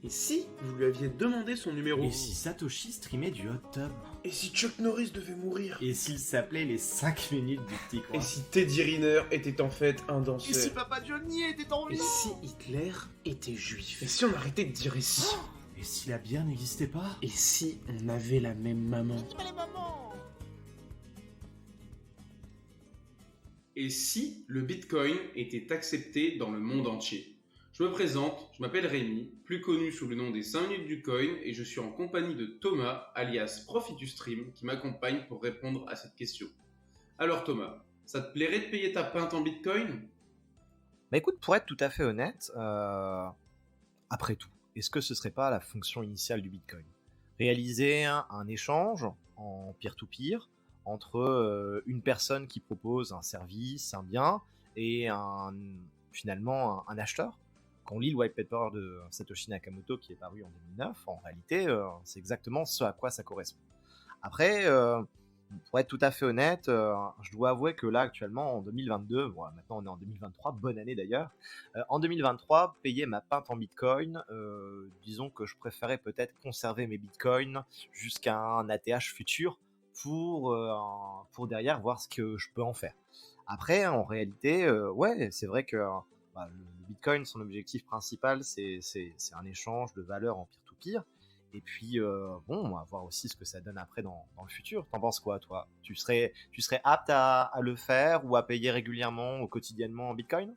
Et si vous lui aviez demandé son numéro? Et si Satoshi streamait du hot tub? Et si Chuck Norris devait mourir? Et s'il s'appelait les 5 minutes du petit coin? Et si Teddy Riner était en fait un danseur? Et si Papa Johnny était en vie? Et si Hitler était juif? Et si on arrêtait de dire et si? Et si la bière n'existait pas? Et si on avait la même maman? Et si le Bitcoin était accepté dans le monde entier? Je me présente, je m'appelle Rémi, plus connu sous le nom des 5 minutes du coin, et je suis en compagnie de Thomas, alias Profitustream, qui m'accompagne pour répondre à cette question. Alors Thomas, ça te plairait de payer ta pinte en Bitcoin? Bah écoute, pour être tout à fait honnête, après tout, est-ce que ce serait pas la fonction initiale du Bitcoin? Réaliser un échange en peer-to-peer entre une personne qui propose un service, un bien, et finalement un acheteur. Quand on lit le white paper de Satoshi Nakamoto qui est paru en 2009, en réalité, c'est exactement ce à quoi ça correspond. Après, pour être tout à fait honnête, je dois avouer que là, actuellement, en 2022, bon, maintenant on est en 2023, bonne année d'ailleurs, en 2023, payer ma pinte en Bitcoin, disons que je préférais peut-être conserver mes Bitcoins jusqu'à un ATH futur pour derrière voir ce que je peux en faire. Après, en réalité, ouais, c'est vrai que le Bitcoin, son objectif principal, c'est un échange de valeur en peer-to-peer. Et puis, on va voir aussi ce que ça donne après dans le futur. T'en penses quoi, toi? Tu serais apte à le faire ou à payer régulièrement ou quotidiennement en Bitcoin?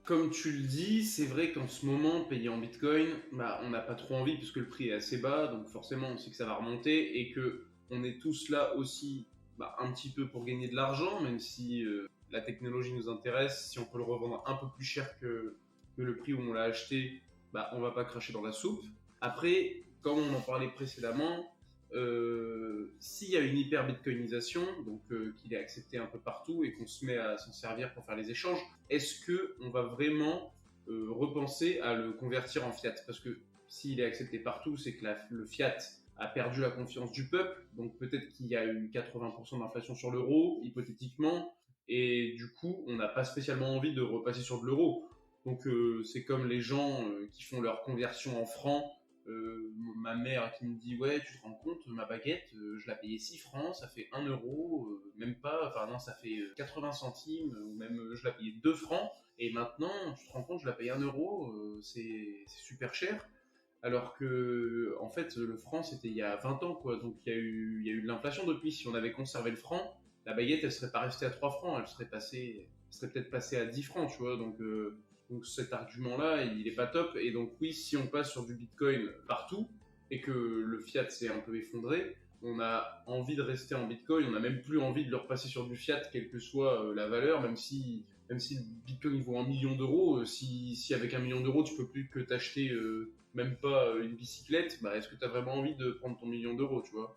Comme tu le dis, c'est vrai qu'en ce moment, payer en Bitcoin, on n'a pas trop envie puisque le prix est assez bas, donc forcément on sait que ça va remonter et que on est tous là aussi un petit peu pour gagner de l'argent, même si la technologie nous intéresse. Si on peut le revendre un peu plus cher que le prix où on l'a acheté, on va pas cracher dans la soupe. Après, comme on en parlait précédemment, s'il y a une hyper bitcoinisation, donc qu'il est accepté un peu partout et qu'on se met à s'en servir pour faire les échanges, est-ce qu'on va vraiment repenser à le convertir en fiat? Parce que s'il est accepté partout, c'est que le fiat a perdu la confiance du peuple, donc peut-être qu'il y a eu 80% d'inflation sur l'euro, hypothétiquement, et du coup, on n'a pas spécialement envie de repasser sur de l'euro. Donc c'est comme les gens qui font leur conversion en francs. Ma mère qui me dit ouais, tu te rends compte, ma baguette je la payais 6 francs, ça fait 1 euro, même pas, enfin non, ça fait 80 centimes, ou même je la payais 2 francs, et maintenant tu te rends compte, je la paye 1 euro, c'est super cher. Alors que en fait le franc c'était il y a 20 ans quoi, donc il y a eu de l'inflation depuis. Si on avait conservé le franc, la baguette elle serait pas restée à 3 francs, elle serait peut-être passée à 10 francs, tu vois, donc cet argument-là, il est pas top. Et donc oui, si on passe sur du Bitcoin partout et que le fiat s'est un peu effondré, on a envie de rester en Bitcoin, on n'a même plus envie de le repasser sur du fiat, quelle que soit la valeur, même si le Bitcoin il vaut 1 million d'euros, si avec 1 million d'euros tu peux plus que t'acheter même pas une bicyclette, est-ce que tu as vraiment envie de prendre ton million d'euros, tu vois?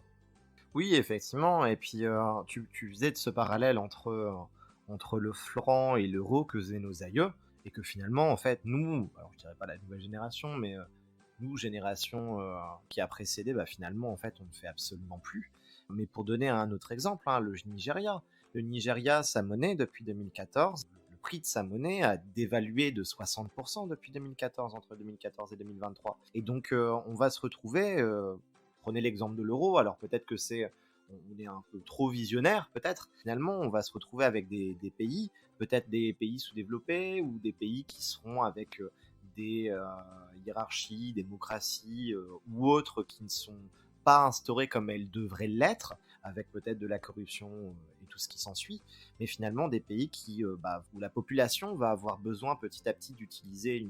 Oui, effectivement. Et puis, tu faisais de ce parallèle entre le franc et l'euro que faisaient nos aïeux, et que finalement, en fait, nous, alors je dirais pas la nouvelle génération, mais nous, génération qui a précédé, finalement, en fait, on ne fait absolument plus. Mais pour donner un autre exemple, hein, le Nigeria. Le Nigeria, sa monnaie, depuis 2014, le prix de sa monnaie a dévalué de 60% depuis 2014, entre 2014 et 2023. Et donc, on va se retrouver, prenez l'exemple de l'euro, alors peut-être que on est un peu trop visionnaire, peut-être. Finalement, on va se retrouver avec des pays, peut-être des pays sous-développés ou des pays qui seront avec des hiérarchies, démocraties ou autres qui ne sont pas instaurées comme elles devraient l'être, avec peut-être de la corruption et tout ce qui s'ensuit, mais finalement des pays où la population va avoir besoin petit à petit d'utiliser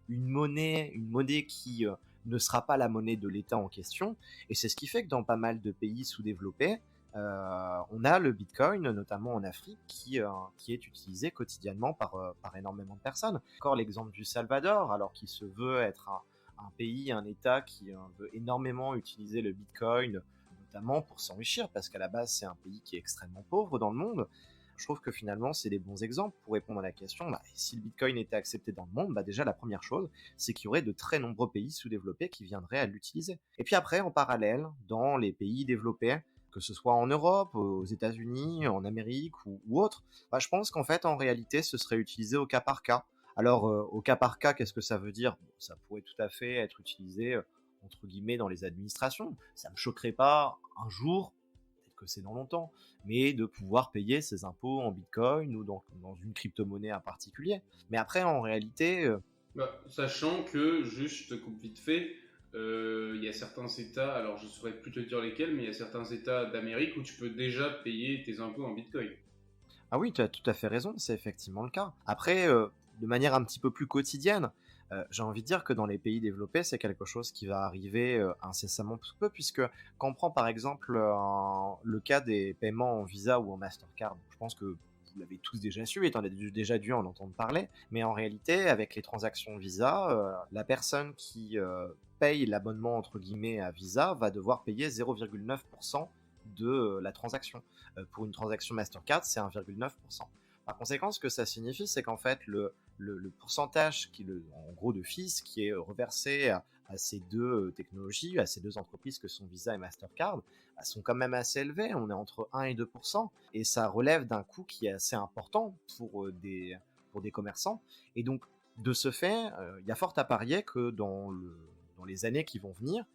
une monnaie qui ne sera pas la monnaie de l'État en question. Et c'est ce qui fait que dans pas mal de pays sous-développés, on a le Bitcoin, notamment en Afrique, qui est utilisé quotidiennement par énormément de personnes. Encore l'exemple du Salvador, alors qu'il se veut être un pays, un État qui veut énormément utiliser le Bitcoin, notamment pour s'enrichir, parce qu'à la base, c'est un pays qui est extrêmement pauvre dans le monde. Je trouve que finalement, c'est des bons exemples pour répondre à la question. Si le Bitcoin était accepté dans le monde, déjà la première chose, c'est qu'il y aurait de très nombreux pays sous-développés qui viendraient à l'utiliser. Et puis après, en parallèle, dans les pays développés, que ce soit en Europe, aux États-Unis, en Amérique ou autre, je pense qu'en fait, en réalité, ce serait utilisé au cas par cas, Alors, au cas par cas, qu'est-ce que ça veut dire? Bon, ça pourrait tout à fait être utilisé, entre guillemets, dans les administrations. Ça me choquerait pas un jour, peut-être que c'est dans longtemps, mais de pouvoir payer ses impôts en bitcoin ou dans une crypto-monnaie en particulier. Mais après, en réalité, Bah, sachant que, juste, je te coupe vite fait, il y a certains États, alors je ne saurais plus te dire lesquels, mais il y a certains États d'Amérique où tu peux déjà payer tes impôts en Bitcoin. ah oui, tu as tout à fait raison, c'est effectivement le cas. Après, de manière un petit peu plus quotidienne, j'ai envie de dire que dans les pays développés, c'est quelque chose qui va arriver incessamment sous peu, puisque quand on prend par exemple le cas des paiements en Visa ou en Mastercard, je pense que vous l'avez tous déjà su, et tu en as déjà dû en entendre parler, mais en réalité, avec les transactions Visa, la personne qui paye l'abonnement entre guillemets à Visa va devoir payer 0,9% de la transaction. Pour une transaction Mastercard, c'est 1,9%. Par conséquent, ce que ça signifie, c'est qu'en fait, le pourcentage, en gros, de fees qui est reversé à ces deux technologies, à ces deux entreprises que sont Visa et Mastercard, sont quand même assez élevés. On est entre 1 et 2%, et ça relève d'un coût qui est assez important pour des commerçants. Et donc, de ce fait, il y a fort à parier que dans les années qui vont venir,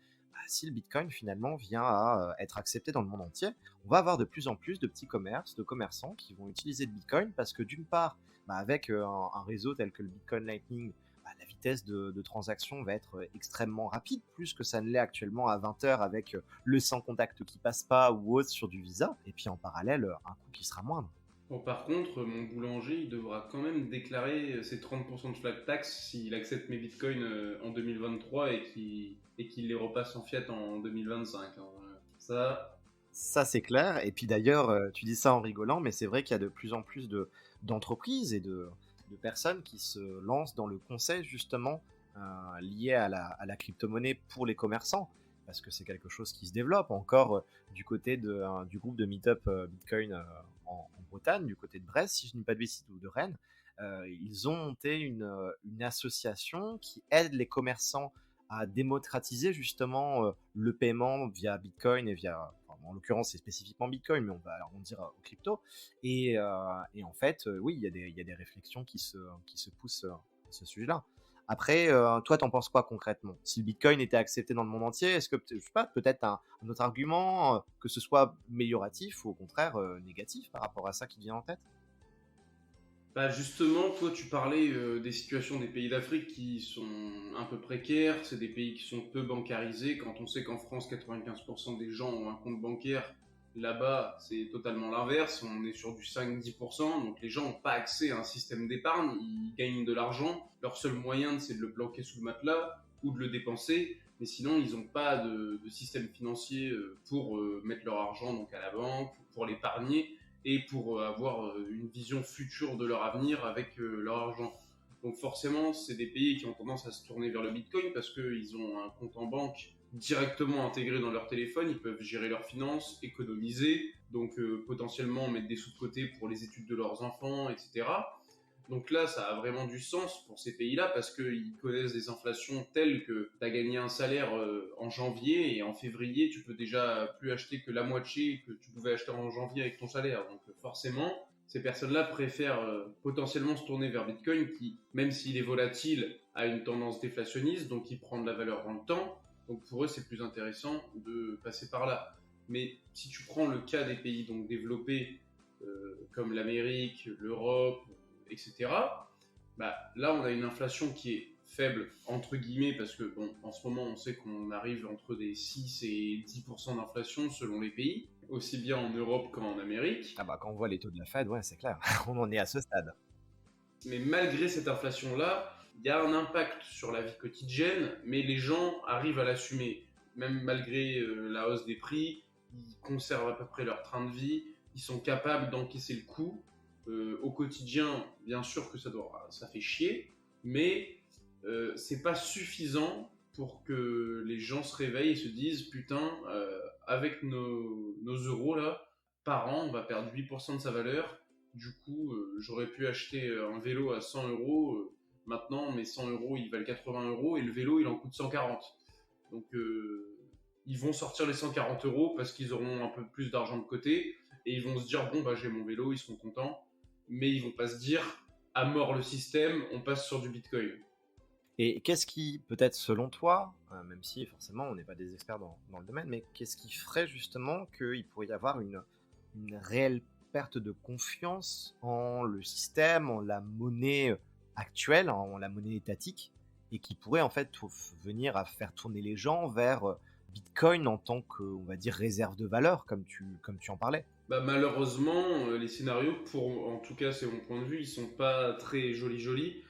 si le Bitcoin finalement vient à être accepté dans le monde entier, on va avoir de plus en plus de petits commerces, de commerçants qui vont utiliser le Bitcoin parce que d'une part, avec un réseau tel que le Bitcoin Lightning, la vitesse de transaction va être extrêmement rapide, plus que ça ne l'est actuellement à 20 heures avec le sans contact qui passe pas ou autre sur du Visa, et puis en parallèle, un coût qui sera moindre. Bon, par contre, mon boulanger, il devra quand même déclarer ses 30% de flat tax s'il accepte mes bitcoins en 2023 et qu'il les repasse en fiat en 2025. Hein. Ça, Ça, c'est clair. Et puis d'ailleurs, tu dis ça en rigolant, mais c'est vrai qu'il y a de plus en plus d'entreprises et de personnes qui se lancent dans le conseil justement lié à la crypto-monnaie pour les commerçants, parce que c'est quelque chose qui se développe encore du côté du groupe de Meetup Bitcoin en Bretagne, du côté de Brest, si je ne dis pas de bêtises, ou de Rennes. Ils ont monté une association qui aide les commerçants à démocratiser justement le paiement via Bitcoin et enfin, en l'occurrence c'est spécifiquement Bitcoin, mais on va arrondir aux crypto. Et en fait, oui, il y a des réflexions qui se poussent à ce sujet-là. Après, toi, t'en penses quoi concrètement? Si le Bitcoin était accepté dans le monde entier, est-ce que, je sais pas, peut-être un autre argument, que ce soit amélioratif ou au contraire négatif par rapport à ça qui te vient en tête? bah justement, toi, tu parlais des situations des pays d'Afrique qui sont un peu précaires. C'est des pays qui sont peu bancarisés. Quand on sait qu'en France, 95% des gens ont un compte bancaire, là-bas, c'est totalement l'inverse. On est sur du 5-10%. Donc les gens n'ont pas accès à un système d'épargne. Ils gagnent de l'argent. Leur seul moyen, c'est de le planquer sous le matelas ou de le dépenser. Mais sinon, ils n'ont pas de système financier pour mettre leur argent donc à la banque, pour l'épargner et pour avoir une vision future de leur avenir avec leur argent. Donc forcément, c'est des pays qui ont tendance à se tourner vers le Bitcoin parce qu'ils ont un compte en banque directement intégré dans leur téléphone, ils peuvent gérer leurs finances, économiser, donc potentiellement mettre des sous de côté pour les études de leurs enfants, etc. Donc là, ça a vraiment du sens pour ces pays-là parce qu'ils connaissent des inflations telles que tu as gagné un salaire en janvier et en février, tu peux déjà plus acheter que la moitié que tu pouvais acheter en janvier avec ton salaire. Donc forcément, ces personnes-là préfèrent potentiellement se tourner vers Bitcoin qui, même s'il est volatile, a une tendance déflationniste, donc il prend de la valeur dans le temps. Donc pour eux, c'est plus intéressant de passer par là. Mais si tu prends le cas des pays donc développés comme l'Amérique, l'Europe, etc. Bah, là, on a une inflation qui est faible, entre guillemets, parce que bon, en ce moment, on sait qu'on arrive entre des 6 et 10% d'inflation selon les pays, aussi bien en Europe qu'en Amérique. Ah bah quand on voit les taux de la Fed, ouais, c'est clair, on en est à ce stade. Mais malgré cette inflation-là, il y a un impact sur la vie quotidienne, mais les gens arrivent à l'assumer. Même malgré la hausse des prix, ils conservent à peu près leur train de vie, ils sont capables d'encaisser le coup. Au quotidien, bien sûr que ça fait chier, mais c'est pas suffisant pour que les gens se réveillent et se disent putain, avec nos euros là, par an, on va perdre 8% de sa valeur. Du coup, j'aurais pu acheter un vélo à 100 euros. Maintenant, mes 100 euros, ils valent 80 euros et le vélo, il en coûte 140. Donc, ils vont sortir les 140 euros parce qu'ils auront un peu plus d'argent de côté et ils vont se dire bon, bah, j'ai mon vélo, ils seront contents. Mais ils vont pas se dire à mort le système, on passe sur du Bitcoin. Et qu'est-ce qui, peut-être selon toi, même si forcément on n'est pas des experts dans le domaine, mais qu'est-ce qui ferait justement qu'il pourrait y avoir une réelle perte de confiance en le système, en la monnaie actuelle, en la monnaie étatique, et qui pourrait en fait venir à faire tourner les gens vers Bitcoin en tant que, on va dire, réserve de valeur, comme tu en parlais? Bah, malheureusement, les scénarios, en tout cas c'est mon point de vue, ils sont pas très jolis.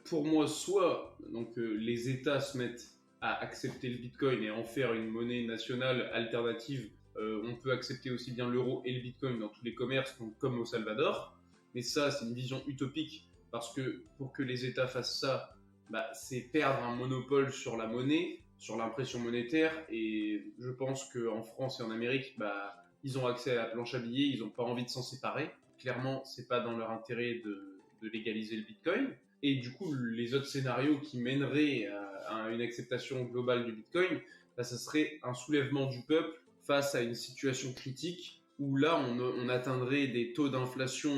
Pour moi, soit donc, les États se mettent à accepter le Bitcoin et en faire une monnaie nationale alternative. On peut accepter aussi bien l'euro et le Bitcoin dans tous les commerces, donc, comme au Salvador. Mais ça, c'est une vision utopique parce que pour que les États fassent ça, bah, c'est perdre un monopole sur la monnaie, sur l'impression monétaire. Et je pense qu'en France et en Amérique, bah, ils ont accès à la planche à billets, ils n'ont pas envie de s'en séparer. Clairement, c'est pas dans leur intérêt de légaliser le Bitcoin. Et du coup, les autres scénarios qui mèneraient à une acceptation globale du Bitcoin, là, ça serait un soulèvement du peuple face à une situation critique où là, on atteindrait des taux d'inflation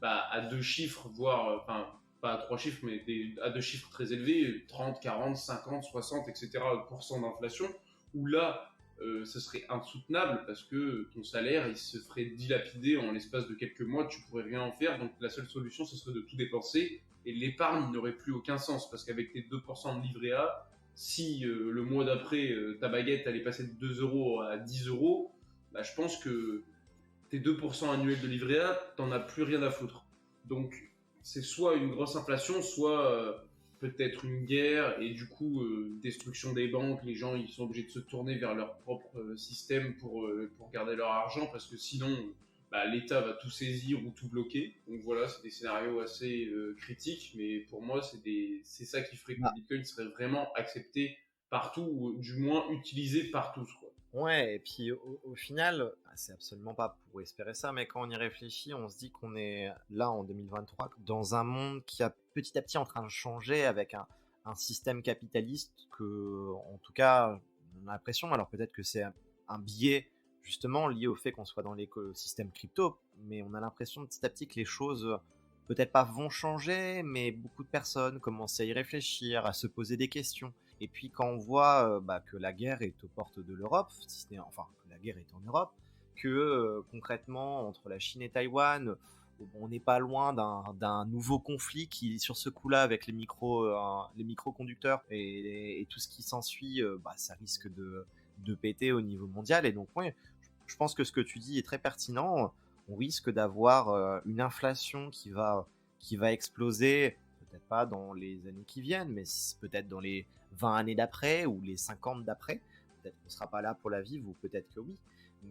à 2 chiffres, voire, enfin, pas à 3 chiffres, mais à 2 chiffres très élevés, 30, 40, 50, 60, etc. % d'inflation, où là, ce serait insoutenable parce que ton salaire, il se ferait dilapider en l'espace de quelques mois, tu pourrais rien en faire, donc la seule solution, ce serait de tout dépenser, et l'épargne n'aurait plus aucun sens, parce qu'avec tes 2% de livret A, si le mois d'après, ta baguette allait passer de 2 euros à 10 euros, bah, je pense que tes 2% annuels de livret A, t'en as plus rien à foutre. Donc, c'est soit une grosse inflation, soit peut-être une guerre et du coup destruction des banques. Les gens ils sont obligés de se tourner vers leur propre système pour garder leur argent parce que sinon bah, l'État va tout saisir ou tout bloquer. Donc voilà, c'est des scénarios assez critiques, mais pour moi c'est ça qui ferait que le Bitcoin serait vraiment accepté partout ou du moins utilisé par tous, quoi. Ouais, et puis au final, c'est absolument pas pour espérer ça, mais quand on y réfléchit, on se dit qu'on est là en 2023 dans un monde qui a petit à petit en train de changer avec un système capitaliste que, en tout cas, on a l'impression, alors peut-être que c'est un biais justement lié au fait qu'on soit dans l'écosystème crypto, mais on a l'impression petit à petit que les choses peut-être pas vont changer, mais beaucoup de personnes commencent à y réfléchir, à se poser des questions. Et puis quand on voit que la guerre est aux portes de l'Europe, si ce n'est, enfin que la guerre est en Europe, que concrètement entre la Chine et Taïwan, on n'est pas loin d'un nouveau conflit qui, sur ce coup-là, avec les microconducteurs et tout ce qui s'ensuit, ça risque de péter au niveau mondial. Et donc, ouais, je pense que ce que tu dis est très pertinent. On risque d'avoir une inflation qui va exploser, peut-être pas dans les années qui viennent, mais peut-être dans les 20 années d'après ou les 50 d'après. Peut-être qu'on ne sera pas là pour la vivre ou peut-être que oui,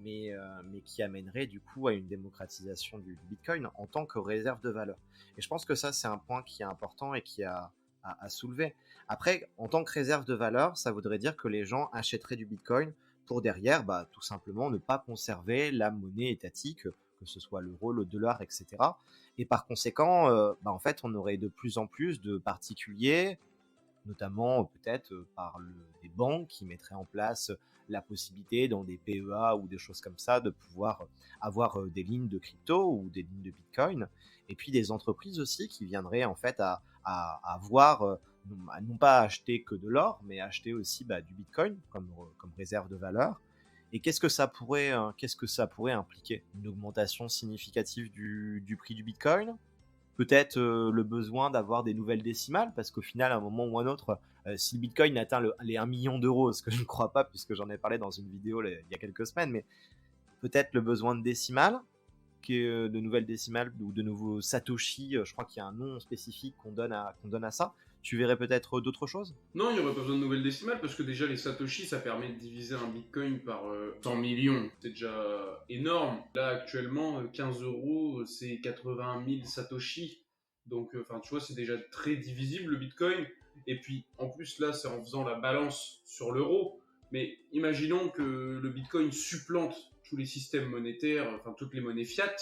mais qui amènerait du coup à une démocratisation du Bitcoin en tant que réserve de valeur. Et je pense que ça, c'est un point qui est important et qui a à soulever. Après, en tant que réserve de valeur, ça voudrait dire que les gens achèteraient du Bitcoin pour derrière, tout simplement ne pas conserver la monnaie étatique, que ce soit l'euro, le dollar, etc. Et par conséquent, en fait, on aurait de plus en plus de particuliers, notamment peut-être des banques qui mettraient en place la possibilité dans des PEA ou des choses comme ça de pouvoir avoir des lignes de crypto ou des lignes de Bitcoin, et puis des entreprises aussi qui viendraient en fait à avoir non pas acheter que de l'or, mais acheter aussi du Bitcoin comme réserve de valeur. Et qu'est-ce que ça pourrait impliquer? Une augmentation significative du prix du Bitcoin? Peut-être le besoin d'avoir des nouvelles décimales, parce qu'au final, à un moment ou à un autre, si le Bitcoin atteint les 1 million d'euros, ce que je ne crois pas, puisque j'en ai parlé dans une vidéo il y a quelques semaines, mais peut-être le besoin de décimales, de nouvelles décimales ou de nouveaux Satoshi, je crois qu'il y a un nom spécifique qu'on donne à ça. Tu verrais peut-être d'autres choses? Non, il n'y aurait pas besoin de nouvelles décimales parce que déjà les Satoshi ça permet de diviser un Bitcoin par 100 millions. C'est déjà énorme. Là actuellement, 15 euros c'est 80 000 Satoshi. Donc, tu vois, c'est déjà très divisible le Bitcoin. Et puis en plus, là, c'est en faisant la balance sur l'euro. Mais imaginons que le Bitcoin supplante tous les systèmes monétaires, enfin toutes les monnaies fiat.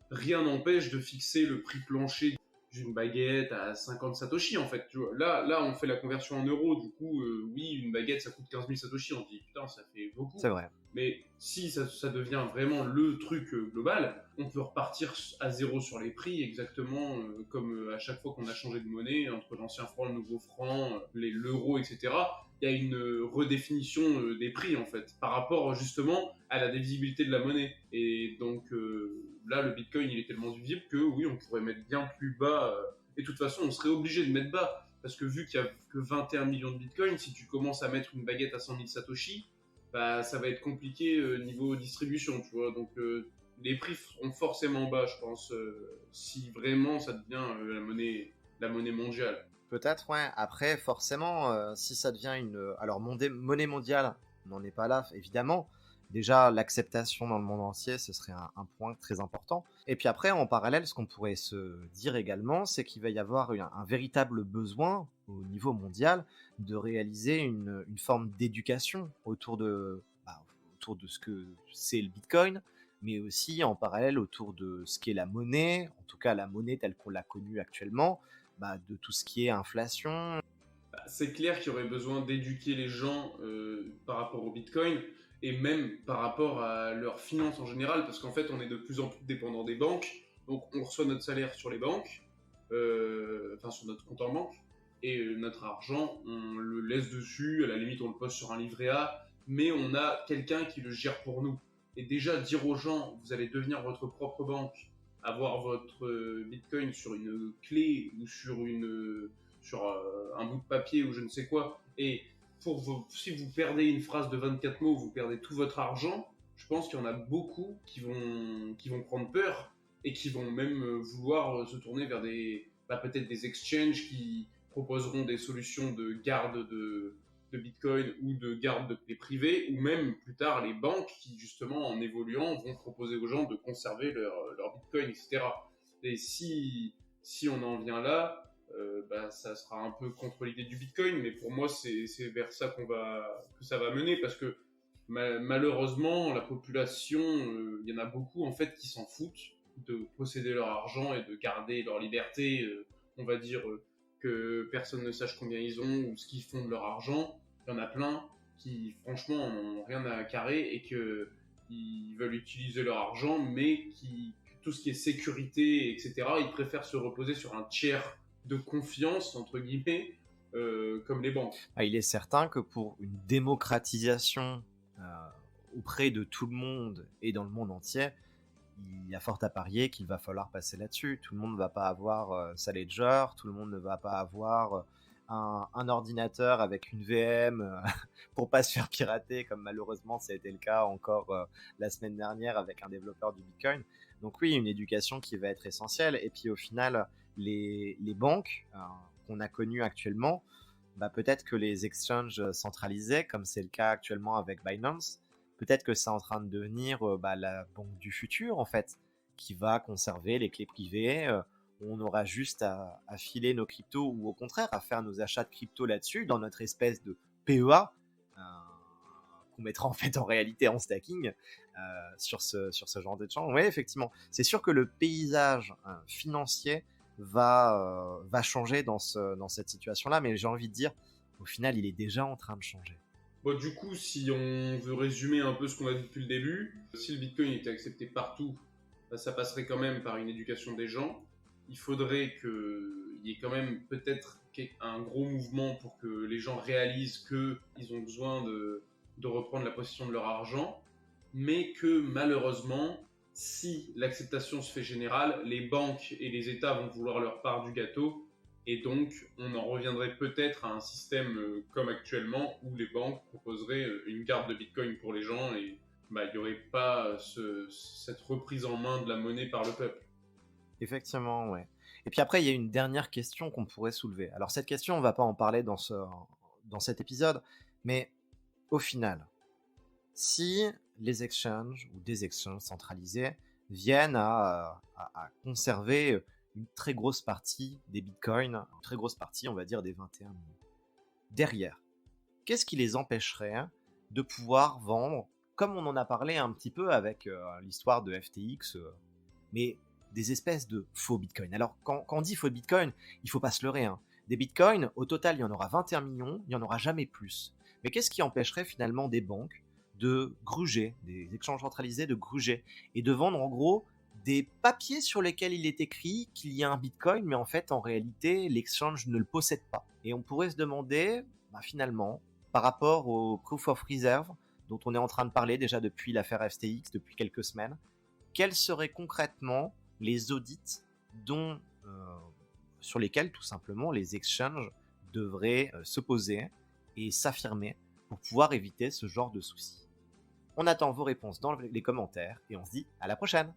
Rien n'empêche de fixer le prix plancher d'une baguette à 50 Satoshi en fait. Tu vois. Là, on fait la conversion en euros, du coup, oui, une baguette ça coûte 15 000 Satoshi. On se dit putain, ça fait mais beaucoup. C'est vrai. Mais si ça devient vraiment le truc global, on peut repartir à zéro sur les prix, exactement comme à chaque fois qu'on a changé de monnaie, entre l'ancien franc, le nouveau franc, l'euro, etc. Il y a une redéfinition des prix, en fait, par rapport justement à la divisibilité de la monnaie. Et donc là, le Bitcoin, il est tellement divisible que oui, on pourrait mettre bien plus bas. Et de toute façon, on serait obligé de mettre bas. Parce que vu qu'il n'y a que 21 millions de Bitcoin, si tu commences à mettre une baguette à 100 000 Satoshi, bah, ça va être compliqué niveau distribution, tu vois. Donc, les prix seront forcément bas, je pense, si vraiment ça devient la monnaie mondiale. Peut-être, ouais. Après, forcément, si ça devient alors, monnaie mondiale, on n'en est pas là, évidemment. Déjà, l'acceptation dans le monde entier, ce serait un point très important. Et puis après, en parallèle, ce qu'on pourrait se dire également, c'est qu'il va y avoir un véritable besoin au niveau mondial de réaliser une forme d'éducation autour de ce que c'est le Bitcoin, mais aussi en parallèle autour de ce qu'est la monnaie, en tout cas la monnaie telle qu'on l'a connue actuellement, de tout ce qui est inflation. C'est clair qu'il y aurait besoin d'éduquer les gens par rapport au Bitcoin et même par rapport à leurs finances en général, parce qu'en fait, on est de plus en plus dépendant des banques. Donc, on reçoit notre salaire sur les banques, sur notre compte en banque, et notre argent, on le laisse dessus. À la limite, on le pose sur un livret A, mais on a quelqu'un qui le gère pour nous. Et déjà, dire aux gens, vous allez devenir votre propre banque, avoir votre Bitcoin sur une clé ou sur un bout de papier ou je ne sais quoi, et si vous perdez une phrase de 24 mots, vous perdez tout votre argent, je pense qu'il y en a beaucoup qui vont prendre peur et qui vont même vouloir se tourner vers peut-être des exchanges qui proposeront des solutions de garde de Bitcoin ou de garde de clés privées, ou même plus tard les banques qui justement en évoluant vont proposer aux gens de conserver leur Bitcoin, etc. Et si on en vient là, ça sera un peu contre l'idée du Bitcoin, mais pour moi, c'est vers ça que ça va mener, parce que malheureusement, la population, il y en a beaucoup en fait qui s'en foutent de posséder leur argent et de garder leur liberté, on va dire que personne ne sache combien ils ont ou ce qu'ils font de leur argent. Il y en a plein qui, franchement, n'ont rien à carrer et qu'ils veulent utiliser leur argent, mais tout ce qui est sécurité, etc., ils préfèrent se reposer sur un tiers de confiance, entre guillemets, comme les banques. Il est certain que pour une démocratisation auprès de tout le monde et dans le monde entier, il y a fort à parier qu'il va falloir passer là-dessus. Tout le monde ne va pas avoir sa ledger, tout le monde ne va pas avoir un ordinateur avec une VM pour pas se faire pirater, comme malheureusement ça a été le cas encore la semaine dernière avec un développeur du Bitcoin. Donc oui, une éducation qui va être essentielle. Et puis au final, les banques qu'on a connues actuellement, peut-être que les exchanges centralisés, comme c'est le cas actuellement avec Binance, peut-être que c'est en train de devenir la banque du futur, en fait, qui va conserver les clés privées. On aura juste à filer nos cryptos, ou au contraire, à faire nos achats de crypto là-dessus, dans notre espèce de PEA, qu'on mettra en fait en réalité en stacking sur ce genre d'échange. Oui, effectivement. C'est sûr que le paysage financier va changer dans cette situation-là, mais j'ai envie de dire, au final, il est déjà en train de changer. Bon, du coup, si on veut résumer un peu ce qu'on a dit depuis le début, si le Bitcoin était accepté partout, ça passerait quand même par une éducation des gens. Il faudrait qu'il y ait quand même peut-être un gros mouvement pour que les gens réalisent qu'ils ont besoin de reprendre la possession de leur argent, mais que malheureusement, si l'acceptation se fait générale, les banques et les États vont vouloir leur part du gâteau. Et donc, on en reviendrait peut-être à un système comme actuellement, où les banques proposeraient une garde de Bitcoin pour les gens et il n'y aurait pas cette reprise en main de la monnaie par le peuple. Effectivement, ouais. Et puis après, il y a une dernière question qu'on pourrait soulever. Alors cette question, on ne va pas en parler dans cet épisode, mais au final, si les exchanges ou des exchanges centralisés viennent à conserver une très grosse partie des bitcoins, une très grosse partie, on va dire, des 21 millions. Derrière, qu'est-ce qui les empêcherait de pouvoir vendre, comme on en a parlé un petit peu avec l'histoire de FTX, mais des espèces de faux bitcoins. Alors, quand on dit faux bitcoin, il ne faut pas se leurrer. Des bitcoins, au total, il y en aura 21 millions, il n'y en aura jamais plus. Mais qu'est-ce qui empêcherait finalement des banques de gruger, des échanges centralisés de gruger, et de vendre en gros des papiers sur lesquels il est écrit qu'il y a un bitcoin, mais en fait, en réalité, l'exchange ne le possède pas. Et on pourrait se demander, finalement, par rapport au proof of reserve, dont on est en train de parler déjà depuis l'affaire FTX, depuis quelques semaines, quels seraient concrètement les audits sur lesquels, tout simplement, les exchanges devraient s'opposer et s'affirmer pour pouvoir éviter ce genre de soucis. On attend vos réponses dans les commentaires et on se dit à la prochaine!